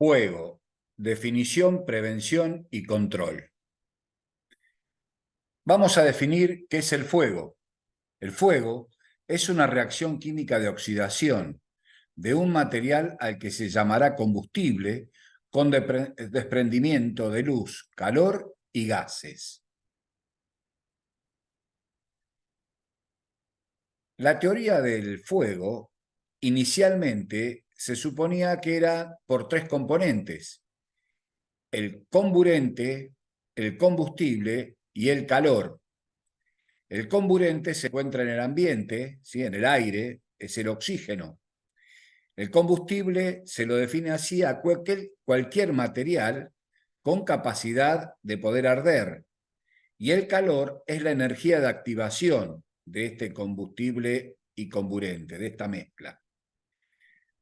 Fuego, definición, prevención y control. Vamos a definir qué es el fuego. El fuego es una reacción química de oxidación de un material al que se llamará combustible con desprendimiento de luz, calor y gases. La teoría del fuego inicialmente se suponía que era por tres componentes: el comburente, el combustible y el calor. El comburente se encuentra en el ambiente, ¿sí? En el aire, es el oxígeno. El combustible se lo define así a cualquier material con capacidad de poder arder. Y el calor es la energía de activación de este combustible y comburente, de esta mezcla.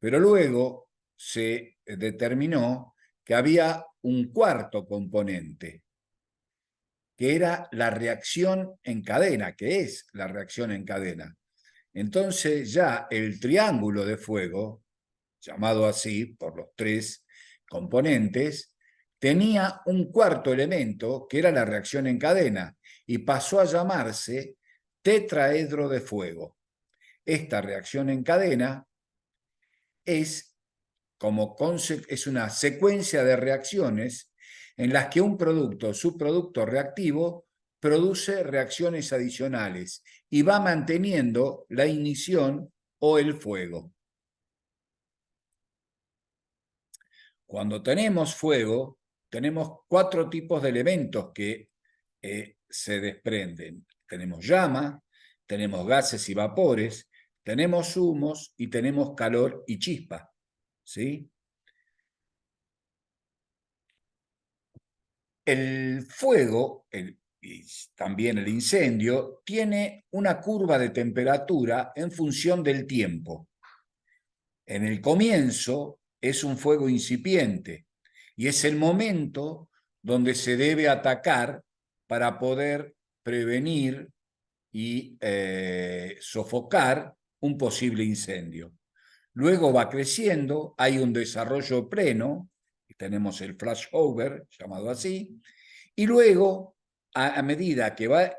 Pero luego se determinó que había un cuarto componente, que era la reacción en cadena, que es la reacción en cadena. Entonces ya el triángulo de fuego, llamado así por los tres componentes, tenía un cuarto elemento que era la reacción en cadena y pasó a llamarse tetraedro de fuego. Esta reacción en cadena es una secuencia de reacciones en las que un producto o subproducto reactivo produce reacciones adicionales y va manteniendo la ignición o el fuego. Cuando tenemos fuego, tenemos cuatro tipos de elementos que se desprenden. Tenemos llama, tenemos gases y vapores, tenemos humos y tenemos calor y chispa, ¿sí? El fuego, y también el incendio, tiene una curva de temperatura en función del tiempo. En el comienzo es un fuego incipiente y es el momento donde se debe atacar para poder prevenir y sofocar un posible incendio. Luego va creciendo, hay un desarrollo pleno, tenemos el flashover, llamado así, y luego, a medida que va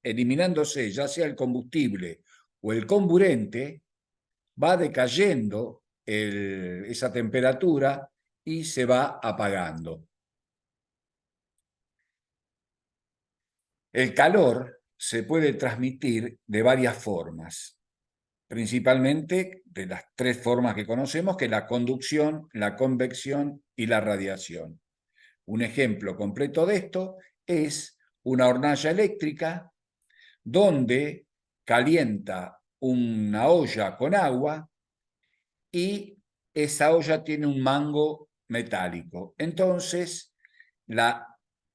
eliminándose ya sea el combustible o el comburente, va decayendo esa temperatura y se va apagando. El calor se puede transmitir de varias formas, principalmente de las tres formas que conocemos, que es la conducción, la convección y la radiación. Un ejemplo completo de esto es una hornalla eléctrica donde calienta una olla con agua y esa olla tiene un mango metálico. Entonces, la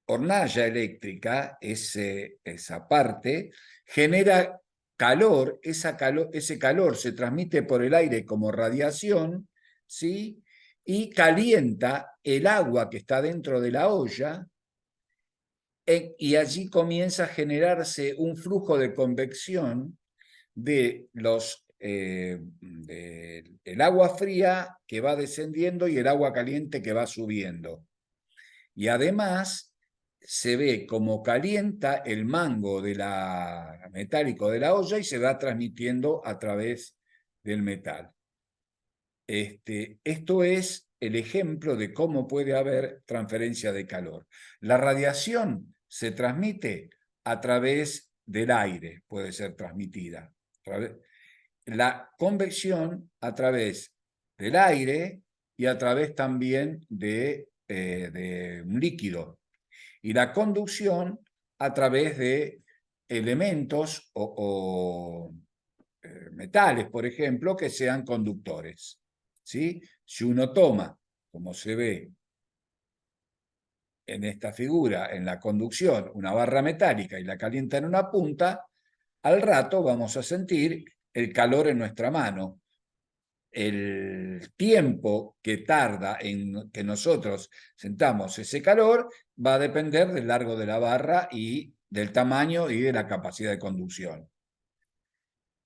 hornalla eléctrica, esa parte, genera calor, ese calor se transmite por el aire como radiación, ¿sí? Y calienta el agua que está dentro de la olla, y allí comienza a generarse un flujo de convección del agua fría que va descendiendo y el agua caliente que va subiendo. Y además se ve cómo calienta el mango metálico de la olla y se va transmitiendo a través del metal. Esto es el ejemplo de cómo puede haber transferencia de calor. La radiación se transmite a través del aire, puede ser transmitida. La convección a través del aire y a través también de un líquido. Y la conducción a través de elementos o metales, por ejemplo, que sean conductores. ¿Sí? Si uno toma, como se ve en esta figura, en la conducción, una barra metálica y la calienta en una punta, al rato vamos a sentir el calor en nuestra mano. El tiempo que tarda en que nosotros sentamos ese calor va a depender del largo de la barra y del tamaño y de la capacidad de conducción.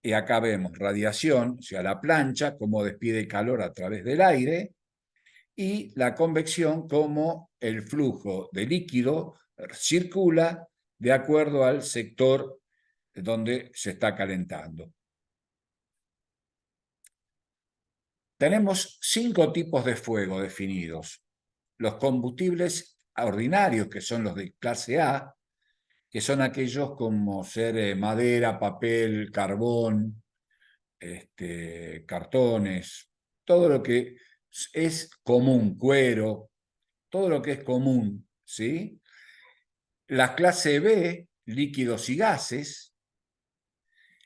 Y acá vemos radiación, o sea, la plancha, cómo despide calor a través del aire, y la convección, como el flujo de líquido circula de acuerdo al sector donde se está calentando. Tenemos 5 tipos de fuego definidos. Los combustibles ordinarios, que son los de clase A, que son aquellos como ser madera, papel, carbón, cartones, todo lo que es común, cuero, todo lo que es común, ¿sí? La clase B, líquidos y gases.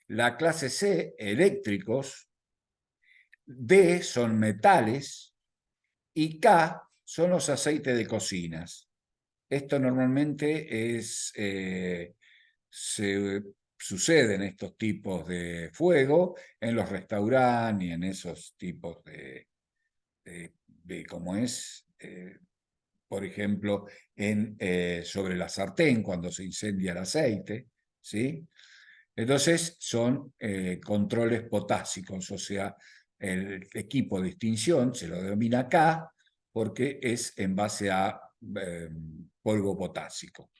La clase C, eléctricos. D son metales. Y K son los aceites de cocinas. Esto normalmente sucede en estos tipos de fuego, en los restaurantes y en esos tipos de cómo es, por ejemplo, sobre la sartén cuando se incendia el aceite, ¿sí? Entonces son controles potásicos, o sea, el equipo de extinción se lo denomina K porque es en base a polvo potásico.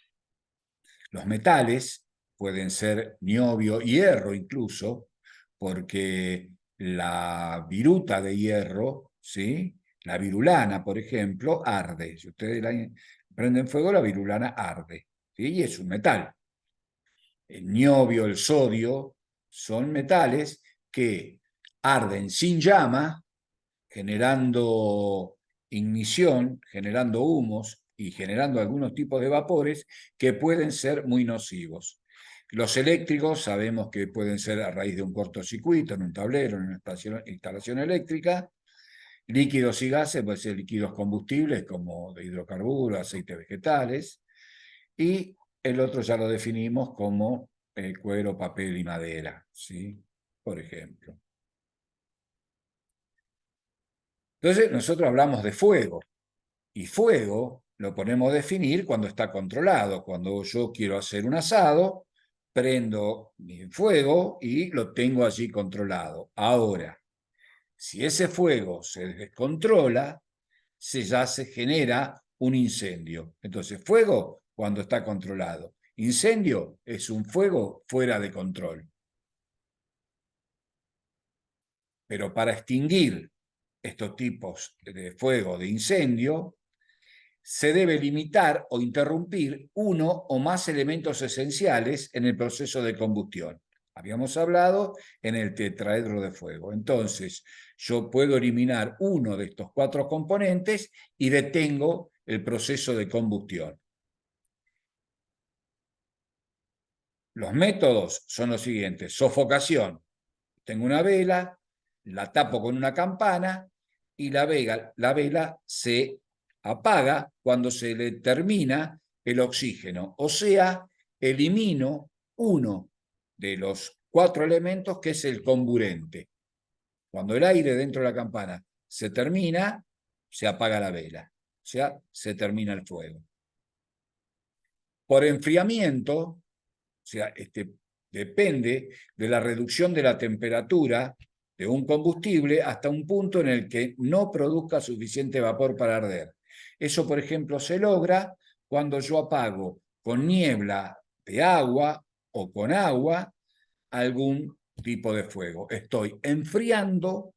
Los metales pueden ser niobio, hierro incluso, porque la viruta de hierro, ¿sí? La virulana, por ejemplo, arde. Si ustedes prenden fuego, la virulana arde, ¿sí? Y es un metal. El niobio, el sodio, son metales que arden sin llama, generando ignición, generando humos y generando algunos tipos de vapores que pueden ser muy nocivos. Los eléctricos sabemos que pueden ser a raíz de un cortocircuito en un tablero, en una instalación eléctrica. Líquidos y gases pueden ser líquidos combustibles como de hidrocarburos, aceites vegetales. Y el otro ya lo definimos como cuero, papel y madera, ¿sí? Por ejemplo. Entonces nosotros hablamos de fuego. Y fuego lo podemos definir cuando está controlado. Cuando yo quiero hacer un asado, prendo mi fuego y lo tengo allí controlado. Ahora, si ese fuego se descontrola, ya se genera un incendio. Entonces, fuego cuando está controlado. Incendio es un fuego fuera de control. Pero para extinguir estos tipos de fuego de incendio, se debe limitar o interrumpir uno o más elementos esenciales en el proceso de combustión. Habíamos hablado en el tetraedro de fuego. Entonces, yo puedo eliminar uno de estos 4 componentes y detengo el proceso de combustión. Los métodos son los siguientes: sofocación. Tengo una vela, la tapo con una campana y la vela se apaga cuando se le termina el oxígeno. O sea, elimino uno de los 4 elementos, que es el comburente. Cuando el aire dentro de la campana se termina, se apaga la vela. O sea, se termina el fuego. Por enfriamiento, o sea, depende de la reducción de la temperatura de un combustible hasta un punto en el que no produzca suficiente vapor para arder. Eso, por ejemplo, se logra cuando yo apago con niebla de agua o con agua algún tipo de fuego. Estoy enfriando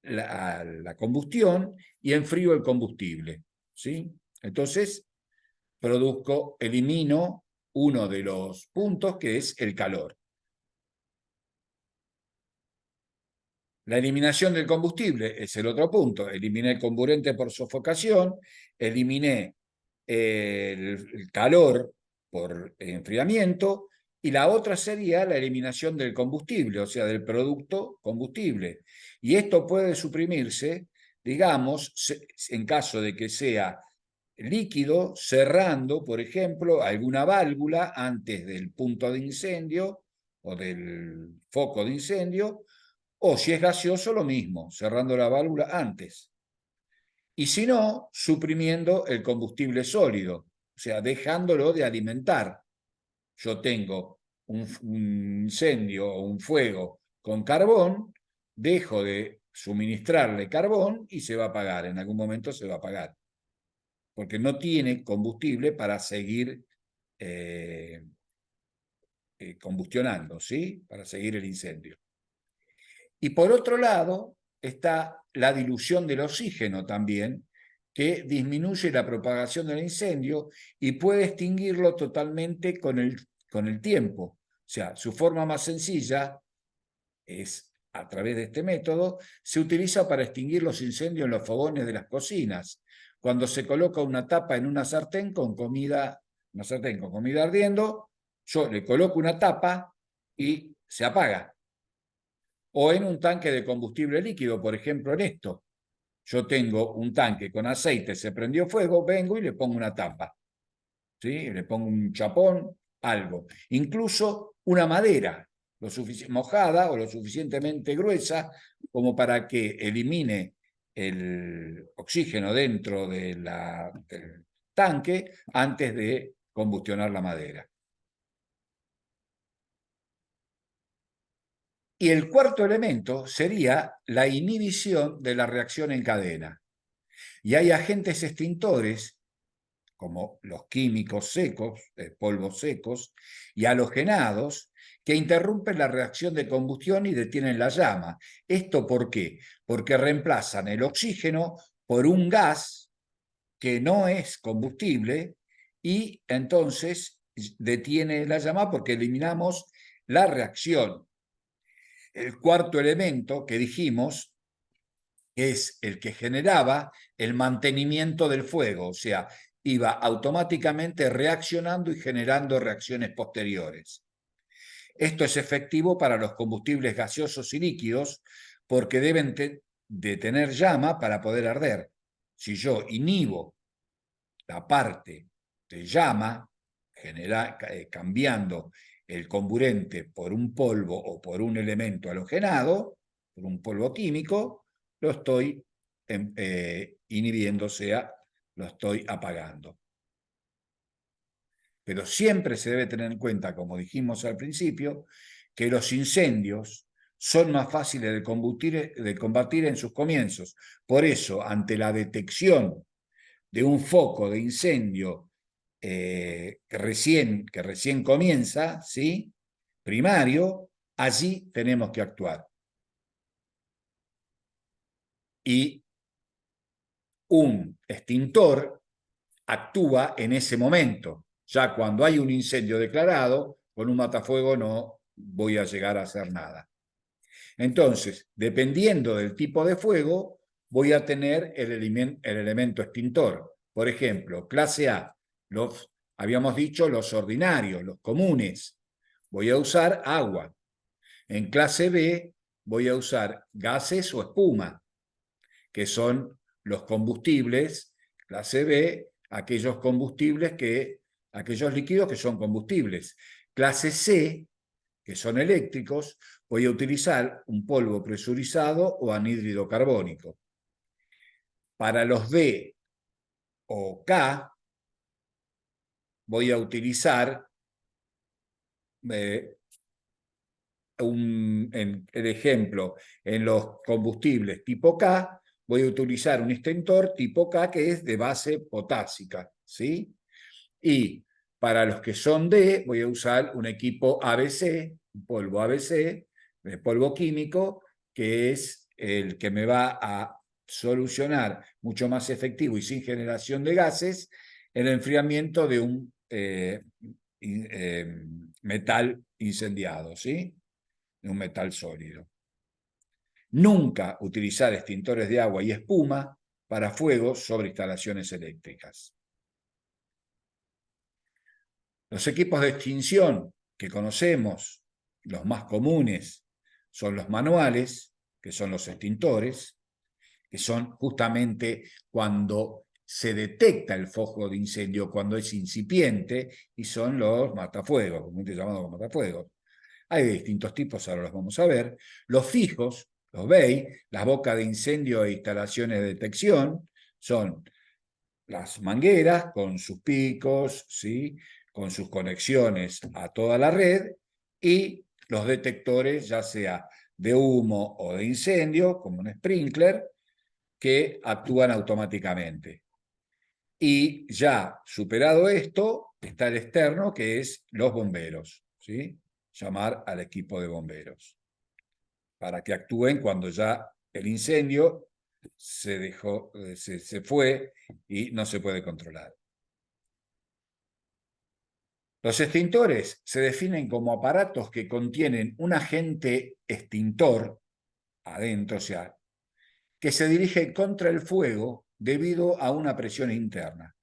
la combustión y enfrío el combustible, ¿sí? Entonces, elimino uno de los puntos, que es el calor. La eliminación del combustible es el otro punto. Eliminé el comburente por sofocación, eliminé el calor por enfriamiento, y la otra sería la eliminación del combustible, o sea, del producto combustible. Y esto puede suprimirse, digamos, en caso de que sea líquido, cerrando, por ejemplo, alguna válvula antes del punto de incendio o del foco de incendio, o si es gaseoso, lo mismo, cerrando la válvula antes. Y si no, suprimiendo el combustible sólido, o sea, dejándolo de alimentar. Yo tengo un incendio o un fuego con carbón, dejo de suministrarle carbón y se va a apagar, en algún momento se va a apagar, porque no tiene combustible para seguir combustionando, ¿sí? Para seguir el incendio. Y por otro lado está la dilución del oxígeno también, que disminuye la propagación del incendio y puede extinguirlo totalmente con el tiempo. O sea, su forma más sencilla es, a través de este método, se utiliza para extinguir los incendios en los fogones de las cocinas. Cuando se coloca una tapa en una sartén con comida ardiendo, yo le coloco una tapa y se apaga. O en un tanque de combustible líquido, por ejemplo, en esto. Yo tengo un tanque con aceite, se prendió fuego, vengo y le pongo una tapa. ¿Sí? Le pongo un chapón, algo. Incluso una madera mojada o lo suficientemente gruesa como para que elimine el oxígeno dentro del tanque antes de combustionar la madera. Y el cuarto elemento sería la inhibición de la reacción en cadena. Y hay agentes extintores, como los químicos secos, polvos secos, y halogenados, que interrumpen la reacción de combustión y detienen la llama. ¿Esto por qué? Porque reemplazan el oxígeno por un gas que no es combustible y entonces detiene la llama porque eliminamos la reacción. El cuarto elemento que dijimos es el que generaba el mantenimiento del fuego, o sea, iba automáticamente reaccionando y generando reacciones posteriores. Esto es efectivo para los combustibles gaseosos y líquidos porque deben de tener llama para poder arder. Si yo inhibo la parte de llama, cambiando el comburente por un polvo o por un elemento halogenado, por un polvo químico, lo estoy inhibiendo, o sea, lo estoy apagando. Pero siempre se debe tener en cuenta, como dijimos al principio, que los incendios son más fáciles de combatir en sus comienzos. Por eso, ante la detección de un foco de incendio que recién comienza, ¿sí? Primario, allí tenemos que actuar. Y un extintor actúa en ese momento. Ya cuando hay un incendio declarado, con un matafuego no voy a llegar a hacer nada. Entonces, dependiendo del tipo de fuego, voy a tener el elemento extintor. Por ejemplo, clase A, habíamos dicho los ordinarios, los comunes. Voy a usar agua. En clase B voy a usar gases o espuma, que son los combustibles. Clase B, aquellos líquidos que son combustibles. Clase C, que son eléctricos, voy a utilizar un polvo presurizado o anhídrido carbónico. Para los D o K, voy a utilizar el ejemplo, en los combustibles tipo K, voy a utilizar un extintor tipo K que es de base potásica, ¿sí? Y para los que son D, voy a usar un equipo ABC, un polvo ABC, polvo químico, que es el que me va a solucionar mucho más efectivo y sin generación de gases el enfriamiento de un metal incendiado, ¿sí? De un metal sólido. Nunca utilizar extintores de agua y espuma para fuegos sobre instalaciones eléctricas. Los equipos de extinción que conocemos, los más comunes, son los manuales, que son los extintores, que son justamente cuando se detecta el foco de incendio, cuando es incipiente, y son los matafuegos, comúnmente llamados matafuegos. Hay de distintos tipos, ahora los vamos a ver. Los fijos, los veis, las bocas de incendio e instalaciones de detección, son las mangueras con sus picos, ¿sí? Con sus conexiones a toda la red, y los detectores, ya sea de humo o de incendio, como un sprinkler, que actúan automáticamente. Y ya superado esto, está el externo, que es los bomberos, ¿sí? Llamar al equipo de bomberos para que actúen cuando ya el incendio se fue y no se puede controlar. Los extintores se definen como aparatos que contienen un agente extintor adentro, o sea, que se dirige contra el fuego debido a una presión interna.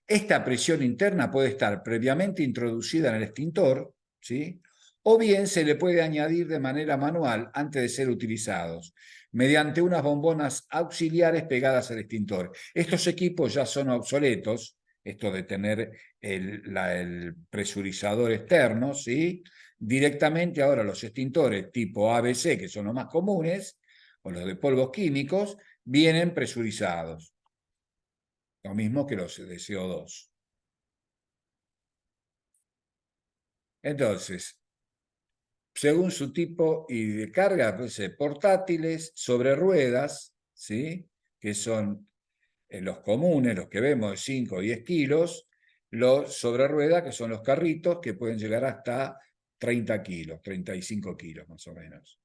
Esta presión interna puede estar previamente introducida en el extintor, ¿sí? O bien se le puede añadir de manera manual antes de ser utilizados, mediante unas bombonas auxiliares pegadas al extintor. Estos equipos ya son obsoletos, esto de tener el presurizador externo, ¿sí? Directamente ahora los extintores tipo ABC, que son los más comunes, o los de polvos químicos, vienen presurizados. Lo mismo que los de CO2. Entonces, según su tipo y de carga, puede ser portátiles, sobre ruedas, ¿sí? Que son los comunes, los que vemos de 5 o 10 kilos, los sobre ruedas, que son los carritos, que pueden llegar hasta 30 kilos, 35 kilos más o menos.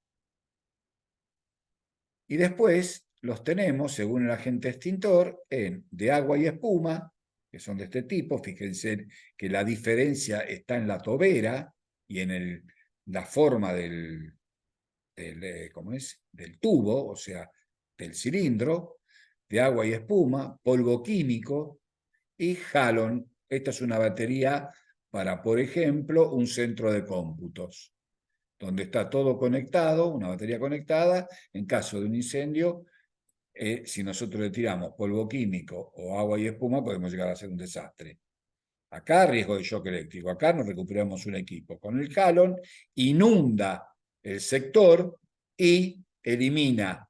Y después los tenemos, según el agente extintor, en de agua y espuma, que son de este tipo. Fíjense que la diferencia está en la tobera y en la forma ¿cómo es? Del tubo, o sea, del cilindro, de agua y espuma, polvo químico y halon. Esta es una batería para, por ejemplo, un centro de cómputos, donde está todo conectado, una batería conectada. En caso de un incendio, si nosotros le tiramos polvo químico o agua y espuma, podemos llegar a ser un desastre. Acá riesgo de shock eléctrico, acá nos recuperamos un equipo. Con el halon inunda el sector y elimina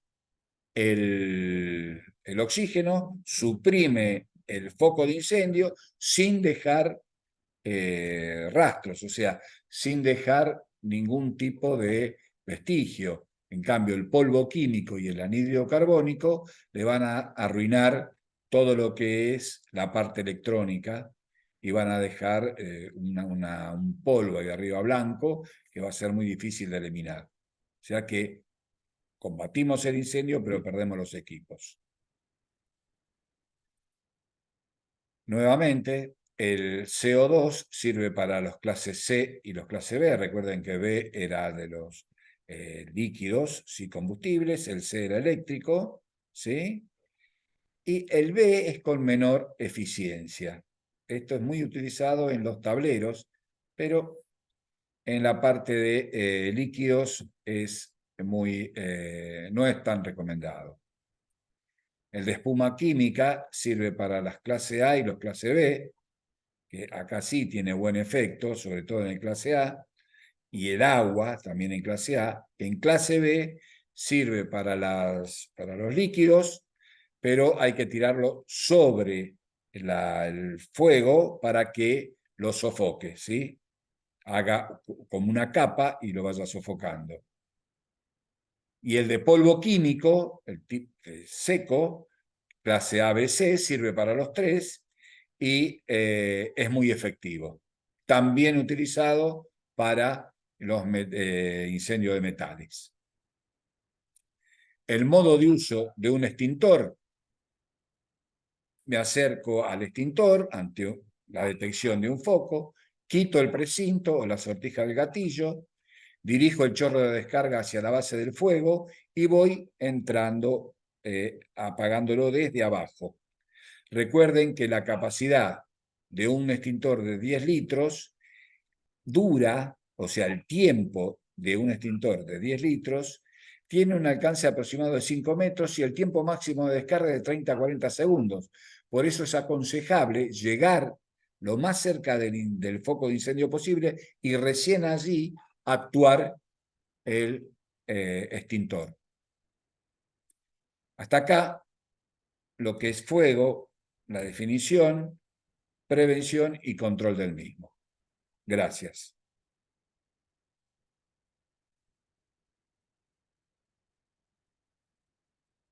el oxígeno, suprime el foco de incendio sin dejar rastros, o sea, sin dejar ningún tipo de vestigio. En cambio, el polvo químico y el anhídrido carbónico le van a arruinar todo lo que es la parte electrónica y van a dejar un polvo ahí arriba blanco que va a ser muy difícil de eliminar. O sea que combatimos el incendio, pero perdemos los equipos. Nuevamente, el CO2 sirve para los clases C y los clases B. Recuerden que B era de los líquidos, sí, combustibles, el C era eléctrico, ¿sí? Y el B es con menor eficiencia. Esto es muy utilizado en los tableros, pero en la parte de líquidos no es tan recomendado. El de espuma química sirve para las clase A y los clase B, que acá sí tiene buen efecto, sobre todo en el clase A, y el agua también en clase A. En clase B sirve para los líquidos, pero hay que tirarlo sobre el fuego para que lo sofoque, ¿sí? Haga como una capa y lo vaya sofocando. Y el de polvo químico, el seco, clase ABC, sirve para los tres y es muy efectivo. También utilizado para los incendios de metales. El modo de uso de un extintor: me acerco al extintor ante la detección de un foco, quito el precinto o la sortija del gatillo, dirijo el chorro de descarga hacia la base del fuego y voy entrando, apagándolo desde abajo. Recuerden que la capacidad de un extintor de 10 litros dura, o sea, el tiempo de un extintor de 10 litros tiene un alcance aproximado de 5 metros y el tiempo máximo de descarga de 30 a 40 segundos. Por eso es aconsejable llegar lo más cerca del foco de incendio posible y recién allí actuar el extintor. Hasta acá lo que es fuego, la definición, prevención y control del mismo. Gracias.